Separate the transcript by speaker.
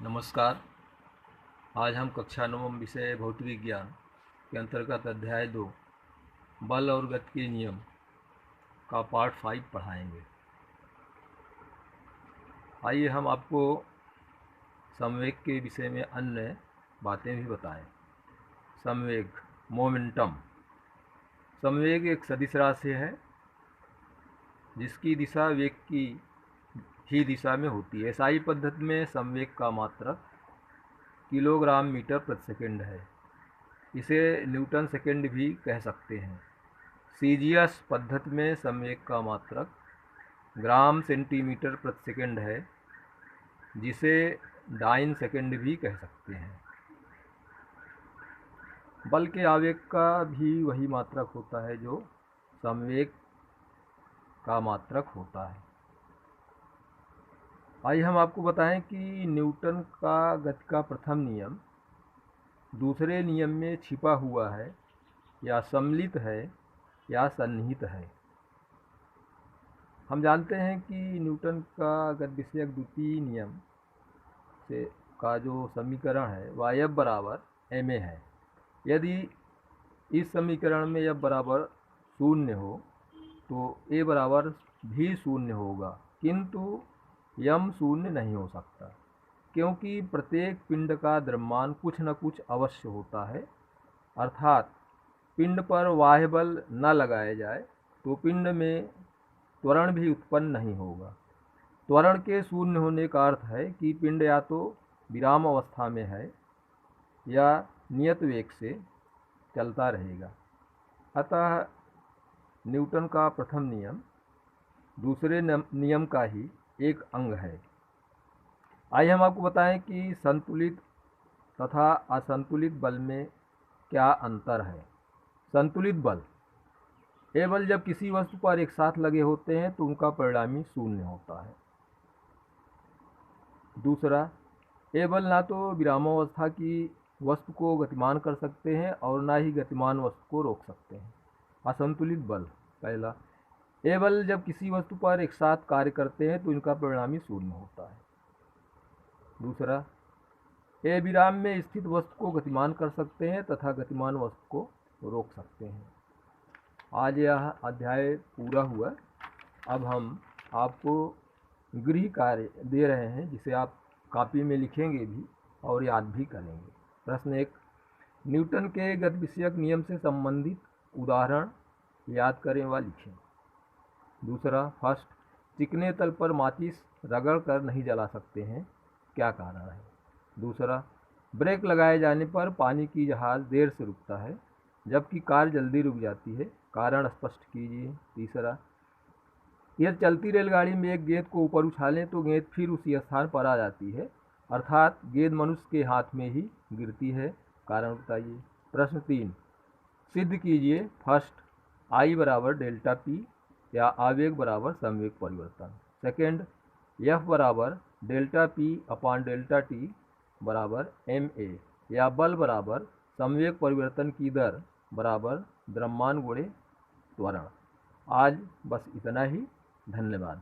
Speaker 1: नमस्कार। आज हम कक्षा नवम विषय भौतिक विज्ञान के अंतर्गत अध्याय 2 बल और गति के नियम का पार्ट 5 पढ़ाएंगे। आइए हम आपको संवेग के विषय में अन्य बातें भी बताएं। संवेग मोमेंटम। संवेग एक सदिश राशि है जिसकी दिशा वेग की ही दिशा में होती है। एसआई पद्धति में संवेग का मात्रक किलोग्राम मीटर प्रति सेकंड है। इसे न्यूटन सेकंड भी कह सकते हैं। सीजीएस पद्धति में संवेग का मात्रक ग्राम सेंटीमीटर प्रति सेकंड है, जिसे डाइन सेकंड भी कह सकते हैं। बल के आवेग का भी वही मात्रक होता है जो संवेग का मात्रक होता है। आइए हम आपको बताएं कि न्यूटन का गति का प्रथम नियम दूसरे नियम में छिपा हुआ है या सम्मिलित है या सन्निहित है। हम जानते हैं कि न्यूटन का गति विषयक द्वितीय नियम से का जो समीकरण है वह F बराबर ma है। यदि इस समीकरण में F बराबर 0 हो तो a बराबर भी 0 होगा, किंतु m 0 नहीं हो सकता, क्योंकि प्रत्येक पिंड का द्रव्यमान कुछ न कुछ अवश्य होता है। अर्थात पिंड पर बाह्य बल न लगाया जाए तो पिंड में त्वरण भी उत्पन्न नहीं होगा। त्वरण के शून्य होने का अर्थ है कि पिंड या तो विराम अवस्था में है या नियत वेग से चलता रहेगा। अतः न्यूटन का प्रथम नियम दूसरे नियम का ही एक अंग है। आइए हम आपको बताएं कि संतुलित तथा असंतुलित बल में क्या अंतर है। संतुलित बल, ये बल जब किसी वस्तु पर एक साथ लगे होते हैं तो उनका परिणामी शून्य होता है। दूसरा, ये बल ना तो विरामावस्था की वस्तु को गतिमान कर सकते हैं और ना ही गतिमान वस्तु को रोक सकते हैं। असंतुलित बल, पहला, ये बल जब किसी वस्तु पर एक साथ कार्य करते हैं तो इनका परिणामी शून्य होता है। दूसरा, ये विराम में स्थित वस्तु को गतिमान कर सकते हैं तथा गतिमान वस्तु को रोक सकते हैं। आज यह अध्याय पूरा हुआ। अब हम आपको गृह कार्य दे रहे हैं जिसे आप कॉपी में लिखेंगे भी और याद भी करेंगे। प्रश्न 1, न्यूटन के गति विषयक नियम से संबंधित उदाहरण याद करें व लिखें। दूसरा, फर्स्ट, चिकने तल पर माचिस रगड़ कर नहीं जला सकते हैं, क्या कारण है। दूसरा, ब्रेक लगाए जाने पर पानी की जहाज देर से रुकता है जबकि कार जल्दी रुक जाती है, कारण स्पष्ट कीजिए। तीसरा, यदि चलती रेलगाड़ी में एक गेंद को ऊपर उछालें तो गेंद फिर उसी स्थान पर आ जाती है, अर्थात गेंद मनुष्य के हाथ में ही गिरती है, कारण बताइए। प्रश्न 3, सिद्ध कीजिए। फर्स्ट, I बराबर डेल्टा P या आवेग बराबर संवेग परिवर्तन। सेकेंड, F बराबर डेल्टा P अपान डेल्टा T बराबर ma या बल बराबर संवेग परिवर्तन की दर बराबर द्रव्यमान गुणे त्वरण। आज बस इतना ही। धन्यवाद।